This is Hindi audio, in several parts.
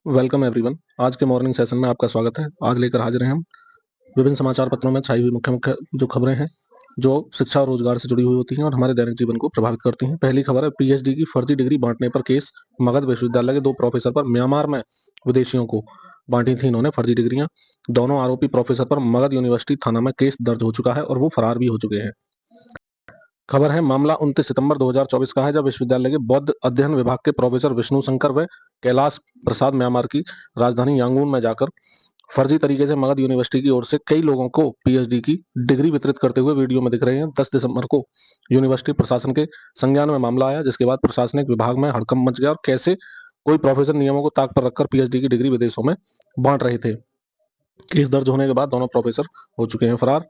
Welcome everyone. आज के मॉर्निंग सेशन में आपका स्वागत है। आज लेकर हाजिर हैं हम विभिन्न समाचार पत्रों में छाई हुई मुख्य मुख्य जो खबरें हैं जो शिक्षा और रोजगार से जुड़ी हुई होती हैं और हमारे दैनिक जीवन को प्रभावित करती हैं। पहली खबर है, पीएचडी की फर्जी डिग्री बांटने पर केस। मगध विश्वविद्यालय के 2 प्रोफेसर पर म्यांमार में विदेशियों को बांटी थी इन्होंने फर्जी डिग्रियां। दोनों आरोपी प्रोफेसर पर मगध यूनिवर्सिटी थाना में केस दर्ज हो चुका है और वो फरार भी हो चुके हैं। खबर है, मामला 29 सितंबर 2024 का है, जब विश्वविद्यालय के बौद्ध अध्ययन विभाग के प्रोफेसर विष्णु शंकर व कैलाश प्रसाद म्यांमार की राजधानी यांगून में जाकर फर्जी तरीके से मगध यूनिवर्सिटी की ओर से कई लोगों को पीएचडी की डिग्री वितरित करते हुए वीडियो में दिख रहे हैं। 10 दिसंबर को यूनिवर्सिटी प्रशासन के संज्ञान में मामला आया, जिसके बाद प्रशासनिक विभाग में हड़कंप मच गया और कैसे कोई प्रोफेसर नियमों को ताक पर रखकर पीएचडी की डिग्री विदेशों में बांट रहे थे। केस दर्ज होने के बाद दोनों प्रोफेसर हो चुके हैं फरार।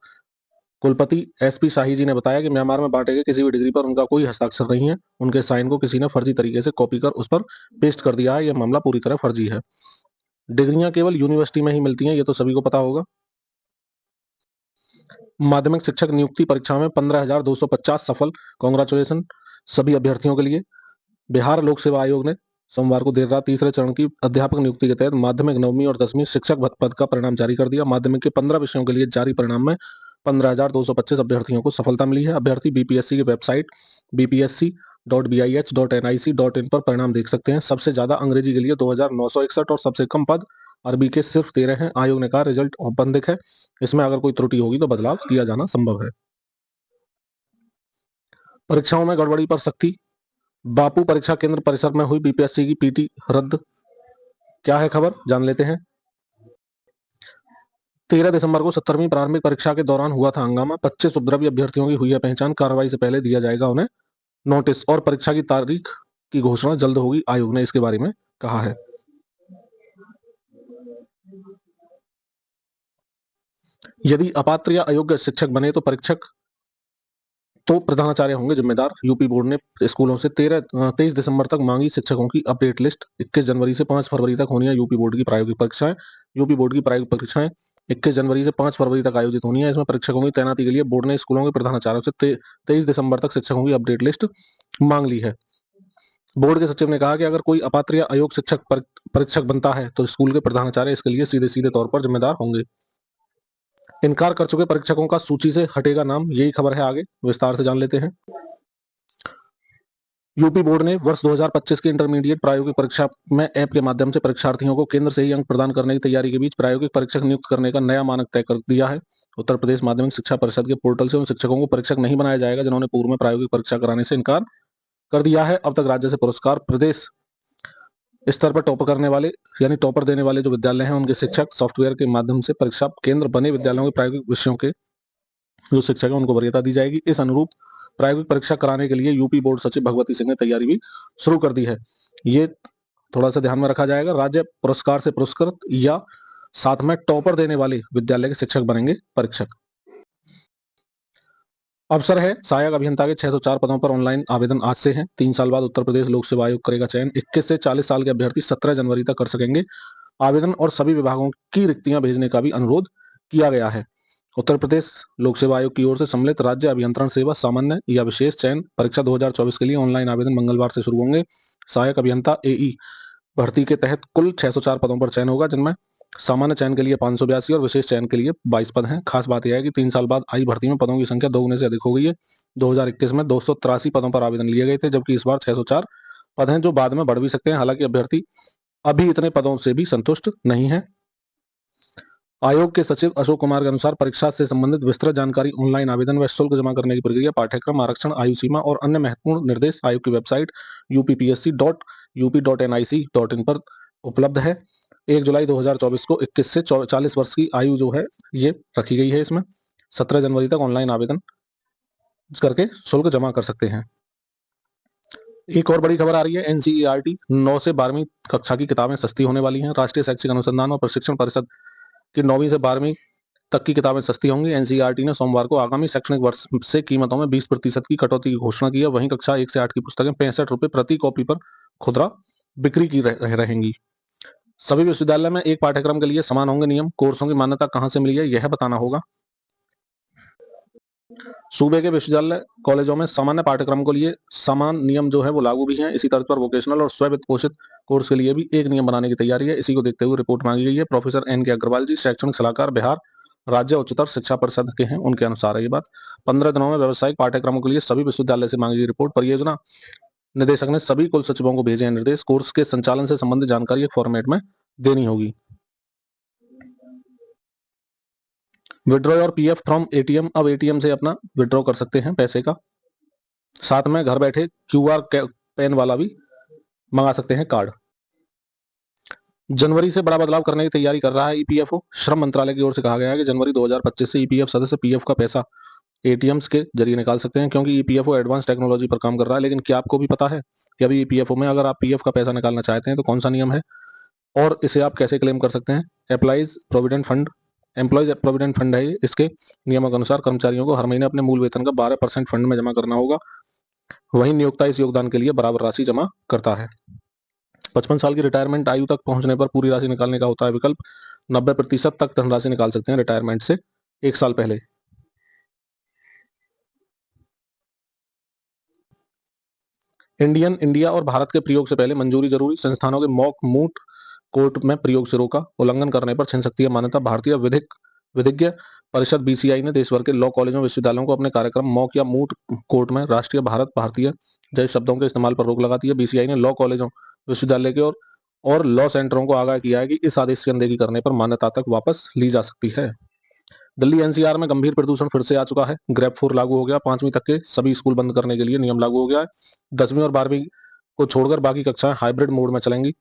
कुलपति एसपी शाही जी ने बताया कि म्यांमार में बांटे गए किसी भी डिग्री पर उनका कोई हस्ताक्षर नहीं है। उनके साइन को किसी ने फर्जी तरीके से कॉपी कर उस पर पेस्ट कर दिया है। यह मामला पूरी तरह फर्जी है। डिग्रियां केवल यूनिवर्सिटी में ही मिलती हैं, ये तो सभी को पता होगा। माध्यमिक शिक्षक नियुक्ति परीक्षा में 15,250 सफल। कांग्रेचुलेशन सभी अभ्यर्थियों के लिए। बिहार लोक सेवा आयोग ने सोमवार को देर रात तीसरे चरण की अध्यापक नियुक्ति के तहत माध्यमिक 9वीं और 10वीं शिक्षक पद का परिणाम जारी कर दिया। माध्यमिक के 15 विषयों के लिए जारी परिणाम में 15,225 अभ्यर्थियों को सफलता मिली है। अभ्यर्थी बीपीएससी की वेबसाइट bpsc.bih.nic.in पर परिणाम देख सकते हैं। सबसे ज्यादा अंग्रेजी के लिए 2,961 और सबसे कम पद अरबी के सिर्फ 13 हैं। आयोग ने कहा रिजल्ट औपबंधिक है, इसमें अगर कोई त्रुटि होगी तो बदलाव किया जाना संभव है। परीक्षाओं में गड़बड़ी पर सख्ती। बापू परीक्षा केंद्र परिसर में हुई बीपीएससी की पीटी रद्द। क्या है खबर, जान लेते हैं। 13 दिसंबर को 17वीं प्रारंभिक परीक्षा के दौरान हुआ था हंगामा। 25 उपद्रवी अभ्यर्थियों की हुई है पहचान। कार्रवाई से पहले दिया जाएगा उन्हें नोटिस और परीक्षा की तारीख की घोषणा जल्द होगी। आयोग ने इसके बारे में कहा है। यदि अपात्र या अयोग्य शिक्षक बने तो प्रधानाचार्य होंगे जिम्मेदार। यूपी बोर्ड ने स्कूलों से 23 दिसंबर तक मांगी शिक्षकों की अपडेट लिस्ट। 21 जनवरी से 5 फरवरी तक होनी है यूपी बोर्ड की प्रायोगिक परीक्षाएं। यूपी बोर्ड की प्रायोगिक परीक्षाएं 21 जनवरी से 5 फरवरी तक आयोजित होनी है। इसमें परीक्षकों की तैनाती के लिए बोर्ड ने स्कूलों के प्रधानाचार्यों से 23 दिसंबर तक शिक्षकों की अपडेट लिस्ट मांग ली है। बोर्ड के सचिव ने कहा कि अगर कोई अपात्र या अयोग्य शिक्षक परीक्षक बनता है तो स्कूल के प्रधानाचार्य इसके लिए सीधे सीधे तौर पर जिम्मेदार होंगे। इनकार कर चुके परीक्षकों का सूची से हटेगा नाम, यही खबर है। आगे विस्तार से जान लेते हैं। यूपी बोर्ड ने वर्ष 2025 की इंटरमीडिएट प्रायोगिक परीक्षा में ऐप के माध्यम से परीक्षार्थियों को केंद्र से ही अंक प्रदान करने की तैयारी के बीच प्रायोगिक परीक्षक नियुक्त करने का नया मानक तय कर दिया है। उत्तर प्रदेश माध्यमिक शिक्षा परिषद के पोर्टल से उन शिक्षकों को परीक्षक नहीं बनाया जाएगा जिन्होंने पूर्व में प्रायोगिक परीक्षा कराने से इनकार कर दिया है। अब तक राज्य से पुरस्कार प्रदेश स्तर पर टॉपर करने वाले यानी टॉपर देने वाले जो विद्यालय हैं उनके शिक्षक सॉफ्टवेयर के माध्यम से परीक्षा केंद्र बने विद्यालयों के प्रायोगिक विषयों के जो शिक्षक है उनको वरीयता दी जाएगी। इस अनुरूप प्रायोगिक परीक्षा कराने के लिए यूपी बोर्ड सचिव भगवती सिंह ने तैयारी भी शुरू कर दी है। ये थोड़ा सा ध्यान में रखा जाएगा। राज्य पुरस्कार से पुरस्कृत या साथ में टॉपर देने वाले विद्यालय के शिक्षक बनेंगे परीक्षक। अवसर है, सहायक अभियंता के 604 पदों पर ऑनलाइन आवेदन आज से है। 3 साल बाद उत्तर प्रदेश लोक सेवा आयोग करेगा चयन। 21 से 40 साल के अभ्यर्थी 17 जनवरी तक कर सकेंगे आवेदन और सभी विभागों की रिक्तियां भेजने का भी अनुरोध किया गया है। उत्तर प्रदेश लोक सेवा आयोग की ओर से सम्मिलित राज्य अभियंत्रण सेवा सामान्य या विशेष चयन परीक्षा 2024 के लिए ऑनलाइन आवेदन मंगलवार से शुरू होंगे। सहायक अभियंता एई भर्ती के तहत कुल 604 पदों पर चयन होगा, जिनमें सामान्य चयन के लिए 582 और विशेष चयन के लिए 22 पद हैं। खास बात यह है कि 3 साल बाद आई भर्ती में पदों की संख्या दोगुने से अधिक हो गई है। 2021 में 283 पदों पर आवेदन लिए गए थे, जबकि इस बार 604 पद हैं, जो बाद में बढ़ भी सकते हैं। हालांकि अभ्यर्थी अभी इतने पदों से भी संतुष्ट नहीं है। आयोग के सचिव अशोक कुमार के अनुसार परीक्षा से संबंधित विस्तृत जानकारी, ऑनलाइन आवेदन व शुल्क जमा करने की प्रक्रिया, पाठ्यक्रम आरक्षण, आयु सीमा और अन्य महत्वपूर्ण निर्देश आयोग की वेबसाइट uppsc.up.nic.in पर उपलब्ध है। 1 जुलाई 2024 को 21 से 40 वर्ष की आयु जो है ये रखी गई है। इसमें 17 जनवरी तक ऑनलाइन आवेदन करके शुल्क जमा कर सकते हैं। एक और बड़ी खबर आ रही है, एनसीईआरटी 9 से 12वीं कक्षा की किताबें सस्ती होने वाली हैं। राष्ट्रीय शैक्षिक अनुसंधान और प्रशिक्षण परिषद की 9वीं से 12वीं तक की किताबें सस्ती होंगी। एनसीईआरटी ने सोमवार को आगामी शैक्षणिक वर्ष से कीमतों में 20% की कटौती की घोषणा की है। वहीं कक्षा 1 से 8 की पुस्तकें 65 रुपए प्रति कॉपी पर खुदरा बिक्री की रहेंगी। सभी विश्वविद्यालय में एक पाठ्यक्रम के लिए समान होंगे नियम। कोर्सों की मान्यता कहां से मिली है यह बताना होगा। सूबे के विश्वविद्यालय कॉलेजों में सामान्य पाठ्यक्रम के लिए समान नियम जो है वो लागू भी हैं। इसी तर्ज पर वोकेशनल और स्व वित्त पोषित कोर्स के लिए भी एक नियम बनाने की तैयारी है। इसी को देखते हुए रिपोर्ट मांगी गई है। प्रोफेसर एन के अग्रवाल जी, शैक्षणिक सलाहकार, बिहार राज्य उच्चतर शिक्षा परिषद के हैं, उनके अनुसार है ये बात। 15 दिनों में व्यावसायिक पाठ्यक्रमों के लिए सभी विश्वविद्यालय से मांगी गई रिपोर्ट। परियोजना निदेशक ने सभी कुल सचिवों को भेजे हैं निर्देश। कोर्स के संचालन से संबंधित जानकारी एक फॉर्मेट में देनी होगी। विड्रॉ और पीएफ फ्रॉम एटीएम, अब एटीएम से अपना विड्रॉ कर सकते हैं पैसे का। साथ में घर बैठे क्यूआर पेन वाला भी मंगा सकते हैं कार्ड। जनवरी से बड़ा बदलाव करने की तैयारी कर रहा है ईपीएफओ। श्रम मंत्रालय की ओर से कहा गया है कि जनवरी 2025 से ईपीएफ सदस्य पीएफ का पैसा एटीएम्स के जरिए निकाल सकते हैं, क्योंकि ईपीएफओ एडवांस टेक्नोलॉजी पर काम कर रहा है। लेकिन क्या आपको भी पता है कि अभी ईपीएफओ में अगर आप पीएफ का पैसा निकालना चाहते हैं तो कौन सा नियम है और इसे आप कैसे क्लेम कर सकते हैं? एम्प्लॉइज प्रोविडेंट फंड है ये। इसके नियमों के अनुसार कर्मचारियों को हर महीने अपने मूल वेतन का 12% फंड में जमा करना होगा। वहीं नियोक्ता इस योगदान के लिए बराबर राशि जमा करता है। 55 साल की रिटायरमेंट आयु तक पहुंचने पर पूरी राशि निकालने का होता है विकल्प। 90% तक धनराशि निकाल सकते हैं रिटायरमेंट से 1 साल पहले। इंडिया और भारत के प्रयोग से पहले मंजूरी जरूरी। संस्थानों के मॉक मूट कोर्ट में प्रयोग से रोका। उल्लंघन करने पर छिन सकती है मान्यता। भारतीय विधिज्ञ परिषद बीसीआई ने देश भर के लॉ कॉलेजों विश्वविद्यालयों को अपने कार्यक्रम मॉक या मूट कोर्ट में राष्ट्रीय, भारतीय जैसे शब्दों के इस्तेमाल पर रोक लगा दी है। बीसीआई ने लॉ कॉलेजों, विश्वविद्यालय के और लॉ सेंटरों को आगाह किया है कि इस आदेश की अनदेखी करने पर मान्यता तक वापस ली जा सकती है। दिल्ली एनसीआर में गंभीर प्रदूषण फिर से आ चुका है। ग्रेप 4 लागू हो गया। 5वीं तक के सभी स्कूल बंद करने के लिए नियम लागू हो गया है। 10वीं और 12वीं को छोड़कर बाकी कक्षाएं हाइब्रिड मोड में चलेंगी।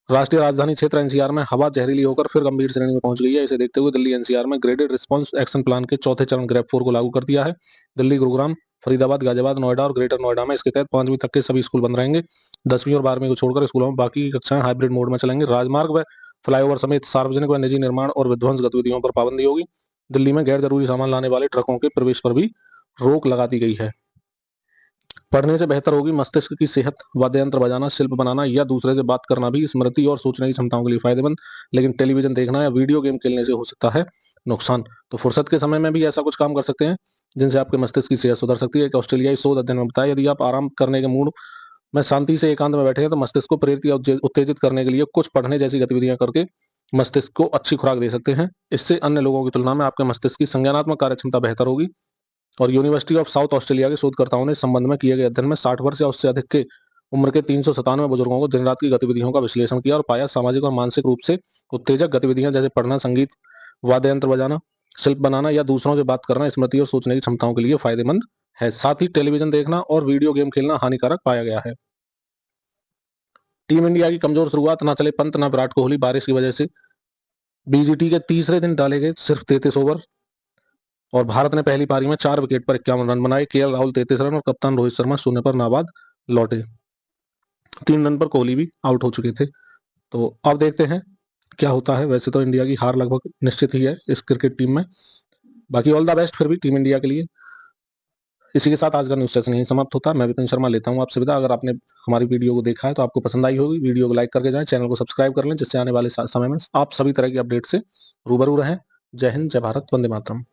राष्ट्रीय राजधानी क्षेत्र एनसीआर में हवा जहरीली होकर फिर गंभीर श्रेणी में पहुंच गई है। इसे देखते हुए दिल्ली एनसीआर में ग्रेडेड रिस्पांस एक्शन प्लान के चौथे चरण ग्रेप 4 को लागू कर दिया है। दिल्ली, गुरुग्राम, फरीदाबाद, गाजियाबाद, नोएडा और ग्रेटर नोएडा में इसके तहत 5वीं तक के सभी स्कूल बंद रहेंगे। 10वीं और 12वीं को छोड़कर स्कूलों में बाकी की कक्षाएं हाइब्रिड मोड में चलेंगी। राजमार्ग व फ्लाईओवर समेत सार्वजनिक व निजी निर्माण और विध्वंस गतिविधियों पर पाबंदी होगी। दिल्ली में गैर जरूरी सामान लाने वाले ट्रकों के प्रवेश पर भी रोक लगा दी गई है। पढ़ने से बेहतर होगी मस्तिष्क की सेहत। वाद्य यंत्र बजाना, शिल्प बनाना या दूसरे से बात करना भी स्मृति और सोचने की क्षमताओं के लिए फायदेमंद। लेकिन टेलीविजन देखना या वीडियो गेम खेलने से हो सकता है नुकसान। तो फुर्सत के समय में भी ऐसा कुछ काम कर सकते हैं जिनसे आपके मस्तिष्क की सेहत सुधर सकती है। एक ऑस्ट्रेलियाई शोध अध्ययन में बताया, यदि आप आराम करने के मूड में शांति से एकांत में बैठे हैं तो मस्तिष्क को प्रेरित या उत्तेजित करने के लिए कुछ पढ़ने जैसी गतिविधियां करके मस्तिष्क को अच्छी खुराक दे सकते हैं। इससे अन्य लोगों की तुलना में आपके मस्तिष्क की संज्ञानात्मक कार्यक्षमता बेहतर होगी। और यूनिवर्सिटी ऑफ साउथ ऑस्ट्रेलिया के शोधकर्ताओं ने इस संबंध में किए गए अध्ययन में 60 वर्ष या उससे अधिक के उम्र के 397 बुजुर्गों को दिन रात की गतिविधियों का विश्लेषण किया और पाया सामाजिक और मानसिक रूप से उत्तेजक गतिविधियां जैसे पढ़ना, संगीत, वाद्य यंत्र बजाना, शिल्प बनाना या दूसरों से बात करना स्मृति और सोचने की क्षमताओं के लिए फायदेमंद है। साथ ही टेलीविजन देखना और वीडियो गेम खेलना हानिकारक पाया गया है। टीम इंडिया की कमजोर शुरुआत, ना चले पंत ना विराट कोहली। बारिश की वजह से बीजीटी के तीसरे दिन डाले गए सिर्फ 33 ओवर और भारत ने पहली पारी में 4 विकेट पर 51 रन बनाए। केएल राहुल 33 रन और कप्तान रोहित शर्मा 0 पर नाबाद लौटे। 3 रन पर कोहली भी आउट हो चुके थे। तो अब देखते हैं क्या होता है। वैसे तो इंडिया की हार लगभग निश्चित ही है इस क्रिकेट टीम में। बाकी ऑल द बेस्ट फिर भी टीम इंडिया के लिए। इसी के साथ आज का न्यूज सेशन यहीं समाप्त होता है। मैं विपिन शर्मा लेता हूं आपसे विदा। अगर आपने हमारी वीडियो को देखा है तो आपको पसंद आई होगी, वीडियो को लाइक करके जाएं, चैनल को सब्सक्राइब कर लें, जिससे आने वाले समय में आप सभी तरह की अपडेट से रूबरू रहें। जय हिंद, जय भारत, वंदे मातरम।